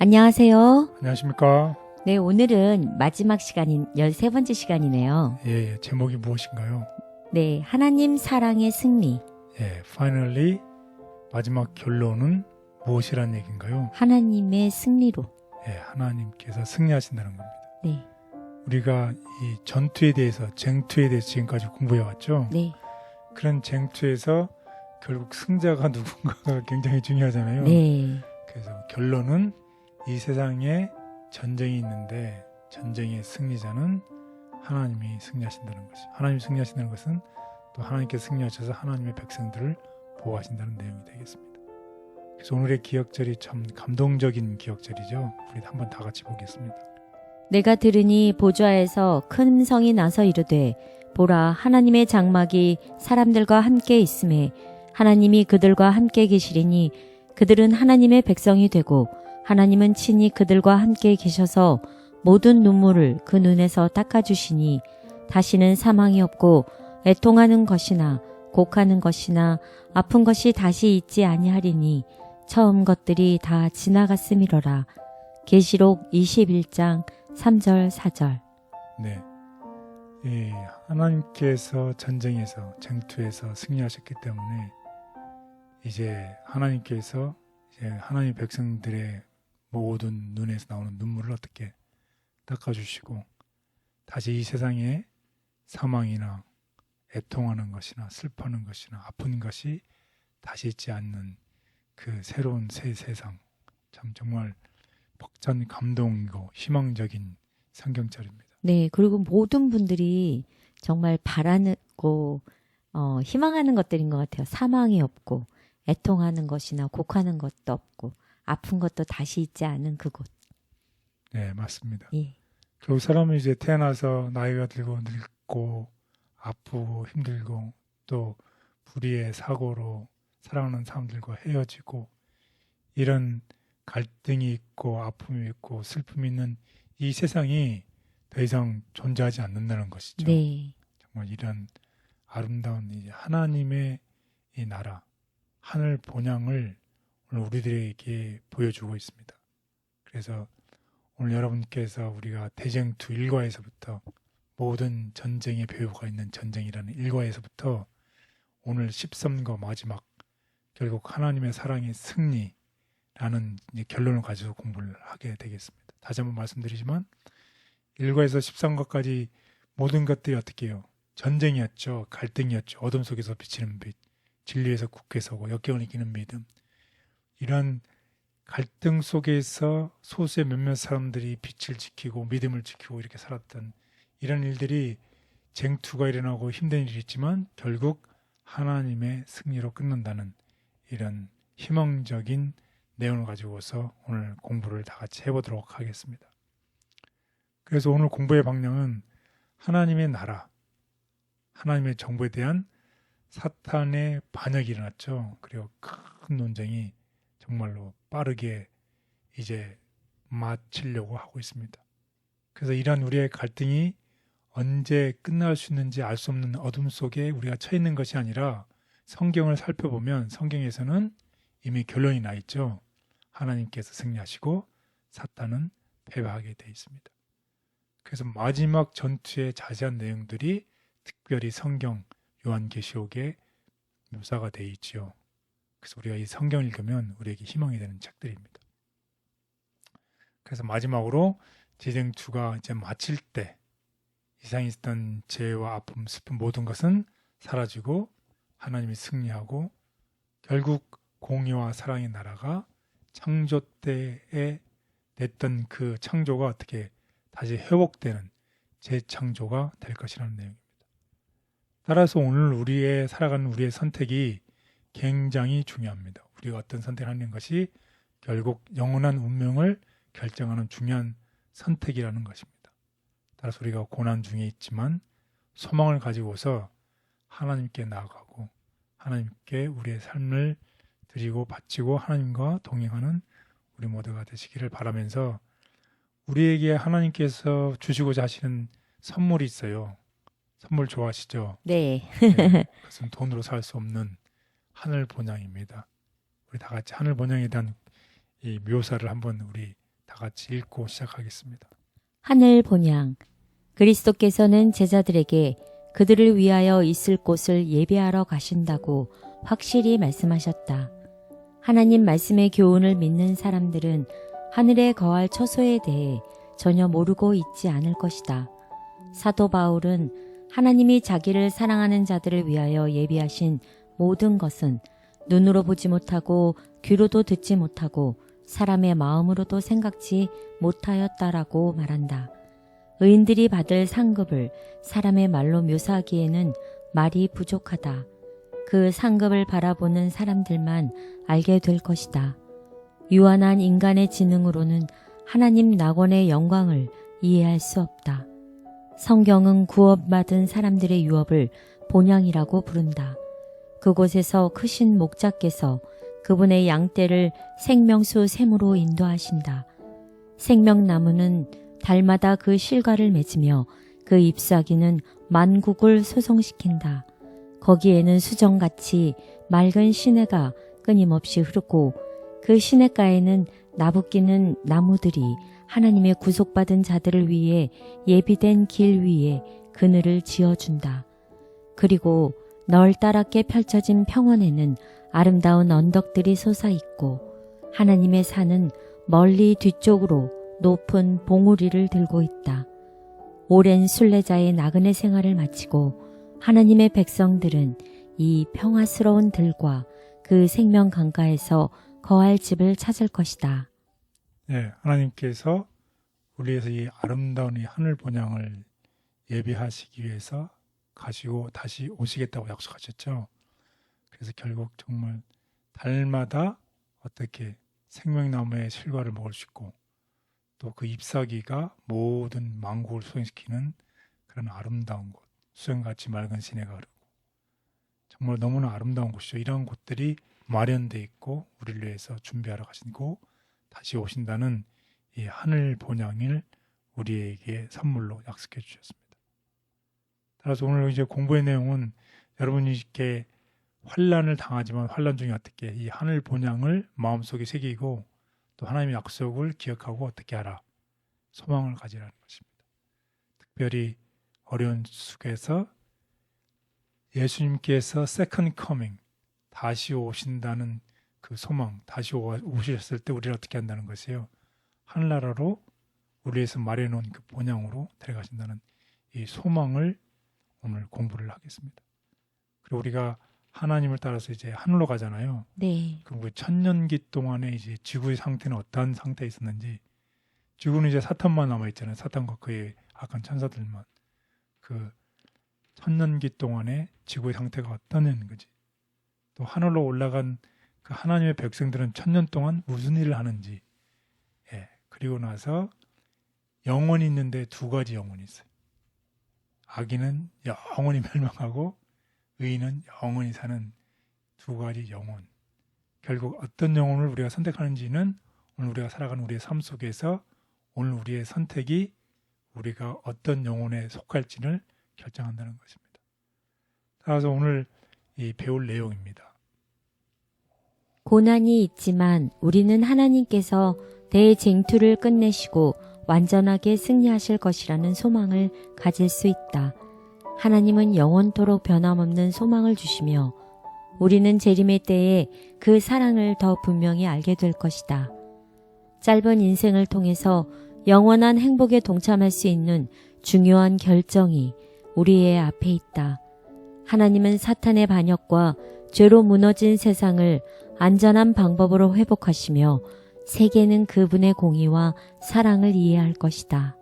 안녕하세요. 안녕하십니까? 네, 오늘은 마지막 시간인 13번째 시간이네요. 예, 제목이 무엇인가요? 네, 하나님 사랑의 승리. 예, finally 마지막 결론은 무엇이란 얘기인가요? 하나님의 승리로. 예, 하나님께서 승리하신다는 겁니다. 네, 우리가 이 전투에 대해서, 쟁투에 대해서 지금까지 공부해 왔죠? 네, 그런 쟁투에서 결국 승자가 누군가가 굉장히 중요하잖아요. 네, 그래서 결론은 이 세상에 전쟁이 있는데 전쟁의 승리자는 하나님이 승리하신다는 것이. 하나님이 승리하신다는 것은 또 하나님께서 승리하셔서 하나님의 백성들을 보호하신다는 내용이 되겠습니다. 그래서 오늘의 기억절이 참 감동적인 기억절이죠. 우리 한번 다 같이 보겠습니다. 내가 들으니 보좌에서 큰 음성이 나서 이르되 보라 하나님의 장막이 사람들과 함께 있음에 하나님이 그들과 함께 계시리니 그들은 하나님의 백성이 되고 하나님은 친히 그들과 함께 계셔서 모든 눈물을 그 눈에서 닦아주시니 다시는 사망이 없고 애통하는 것이나 곡하는 것이나 아픈 것이 다시 있지 아니하리니 처음 것들이 다 지나갔음이로라. 계시록 21장 3절 4절. 네, 이 하나님께서 전쟁에서 쟁투에서 승리하셨기 때문에 이제 하나님께서 이제 하나님 백성들의 모든 눈에서 나오는 눈물을 어떻게 닦아주시고 다시 이 세상에 사망이나 애통하는 것이나 슬퍼하는 것이나 아픈 것이 다시 있지 않는 그 새로운 새 세상, 참 정말 벅찬 감동이고 희망적인 성경절입니다. 네, 그리고 모든 분들이 정말 바라고 희망하는 것들인 것 같아요. 사망이 없고 애통하는 것이나 곡하는 것도 없고 아픈 것도 다시 있지 않은 그곳. 네, 맞습니다. 예. 결국 사람은 이제 태어나서 나이가 들고 늙고 아프고 힘들고 또 불의의 사고로 사랑하는 사람들과 헤어지고 이런 갈등이 있고 아픔이 있고 슬픔이 있는 이 세상이 더 이상 존재하지 않는다는 것이죠. 네. 정말 이런 아름다운 이제 하나님의 이 나라, 하늘 본향을 오늘 우리들에게 보여주고 있습니다. 그래서 오늘 여러분께서 우리가 대쟁투 1과에서부터 모든 전쟁의 배후가 있는 전쟁이라는 1과에서부터 오늘 13과 마지막 결국 하나님의 사랑의 승리라는 이제 결론을 가지고 공부를 하게 되겠습니다. 다시 한번 말씀드리지만 1과에서 13과까지 모든 것들이 어떻게 해요? 전쟁이었죠. 갈등이었죠. 어둠 속에서 비치는 빛, 진리에서 굳게 서고 역경을 이기는 믿음. 이런 갈등 속에서 소수의 몇몇 사람들이 빛을 지키고 믿음을 지키고 이렇게 살았던 이런 일들이 쟁투가 일어나고 힘든 일이 있지만 결국 하나님의 승리로 끝난다는 이런 희망적인 내용을 가지고서 오늘 공부를 다 같이 해보도록 하겠습니다. 그래서 오늘 공부의 방향은 하나님의 나라, 하나님의 정부에 대한 사탄의 반역이 일어났죠. 그리고 큰 논쟁이 정말로 빠르게 이제 마치려고 하고 있습니다. 그래서 이러한 우리의 갈등이 언제 끝날 수 있는지 알 수 없는 어둠 속에 우리가 처해 있는 것이 아니라 성경을 살펴보면 성경에서는 이미 결론이 나 있죠. 하나님께서 승리하시고 사탄은 패배하게 되어 있습니다. 그래서 마지막 전투의 자세한 내용들이 특별히 성경 요한계시록에 묘사가 되어 있지요. 그래서 우리가 이 성경을 읽으면 우리에게 희망이 되는 책들입니다. 그래서 마지막으로 대쟁투가 이제 마칠 때 이상에 있었던 죄와 아픔, 슬픔 모든 것은 사라지고 하나님이 승리하고 결국 공의와 사랑의 나라가 창조 때에 냈던 그 창조가 어떻게 다시 회복되는 재창조가 될 것이라는 내용입니다. 따라서 오늘 우리의 살아가는 우리의 선택이 굉장히 중요합니다. 우리가 어떤 선택을 하는 것이 결국 영원한 운명을 결정하는 중요한 선택이라는 것입니다. 따라서 우리가 고난 중에 있지만 소망을 가지고서 하나님께 나아가고 하나님께 우리의 삶을 드리고 바치고 하나님과 동행하는 우리 모두가 되시기를 바라면서 우리에게 하나님께서 주시고자 하시는 선물이 있어요. 선물 좋아하시죠? 네. 네, 그것은 돈으로 살 수 없는 하늘 본향입니다. 우리 다 같이 하늘 본향에 대한 이 묘사를 한번 우리 다 같이 읽고 시작하겠습니다. 하늘 본향. 그리스도께서는 제자들에게 그들을 위하여 있을 곳을 예비하러 가신다고 확실히 말씀하셨다. 하나님 말씀의 교훈을 믿는 사람들은 하늘에 거할 처소에 대해 전혀 모르고 있지 않을 것이다. 사도 바울은 하나님이 자기를 사랑하는 자들을 위하여 예비하신 모든 것은 눈으로 보지 못하고 귀로도 듣지 못하고 사람의 마음으로도 생각지 못하였다라고 말한다. 의인들이 받을 상급을 사람의 말로 묘사하기에는 말이 부족하다. 그 상급을 바라보는 사람들만 알게 될 것이다. 유한한 인간의 지능으로는 하나님 낙원의 영광을 이해할 수 없다. 성경은 구원받은 사람들의 유업을 본향이라고 부른다. 그곳에서 크신 목자께서 그분의 양떼를 생명수 샘으로 인도하신다. 생명나무는 달마다 그 실과를 맺으며 그 잎사귀는 만국을 소송시킨다. 거기에는 수정같이 맑은 시내가 끊임없이 흐르고 그 시냇가에는 나부끼는 나무들이 하나님의 구속받은 자들을 위해 예비된 길 위에 그늘을 지어준다. 그리고 널따랗게 펼쳐진 평원에는 아름다운 언덕들이 솟아있고 하나님의 산은 멀리 뒤쪽으로 높은 봉우리를 들고 있다. 오랜 순례자의 나그네 생활을 마치고 하나님의 백성들은 이 평화스러운 들과 그 생명 강가에서 거할 집을 찾을 것이다. 네, 하나님께서 우리에서 이 아름다운 이 하늘 본향을 예비하시기 위해서 가시고 다시 오시겠다고 약속하셨죠. 그래서 결국 정말 달마다 어떻게 생명나무의 실과를 먹을 수 있고 또 그 잎사귀가 모든 만국을 소생시키는 그런 아름다운 곳, 수정같이 맑은 시내가 흐르고 정말 너무나 아름다운 곳이죠. 이런 곳들이 마련되어 있고 우리를 위해서 준비하러 가시고 다시 오신다는 이 하늘 본향을 우리에게 선물로 약속해 주셨습니다. 따라서 오늘 이제 공부의 내용은 여러분이 이렇게 환난을 당하지만 환난 중에 어떻게 이 하늘 본향을 마음속에 새기고 또 하나님의 약속을 기억하고 어떻게 하라. 소망을 가지라는 것입니다. 특별히 어려운 속에서 예수님께서 second coming, 다시 오신다는 그 소망, 다시 오셨을 때 우리를 어떻게 한다는 것이에요. 하늘나라로 우리에서 마련해놓은 그 본향으로 데려가신다는 이 소망을 오늘 공부를 하겠습니다. 그리고 우리가 하나님을 따라서 이제 하늘로 가잖아요. 네. 그럼 그 천년기 동안에 이제 지구의 상태는 어떠한 상태에 있었는지, 지구는 이제 사탄만 남아 있잖아요. 사탄과 그의 악한 천사들만. 그 천년기 동안에 지구의 상태가 어떠냐는 거지. 또 하늘로 올라간 그 하나님의 백성들은 천년 동안 무슨 일을 하는지. 예. 그리고 나서 영혼이 있는데 두 가지 영혼이 있어요. 악인은 영원히 멸망하고 의인은 영원히 사는 두 가지 영혼. 결국 어떤 영혼을 우리가 선택하는지는 오늘 우리가 살아가는 우리의 삶 속에서 오늘 우리의 선택이 우리가 어떤 영혼에 속할지를 결정한다는 것입니다. 따라서 오늘 이 배울 내용입니다. 고난이 있지만 우리는 하나님께서 대쟁투를 끝내시고 완전하게 승리하실 것이라는 소망을 가질 수 있다. 하나님은 영원토록 변함없는 소망을 주시며 우리는 재림의 때에 그 사랑을 더 분명히 알게 될 것이다. 짧은 인생을 통해서 영원한 행복에 동참할 수 있는 중요한 결정이 우리의 앞에 있다. 하나님은 사탄의 반역과 죄로 무너진 세상을 안전한 방법으로 회복하시며 세계는 그분의 공의와 사랑을 이해할 것이다.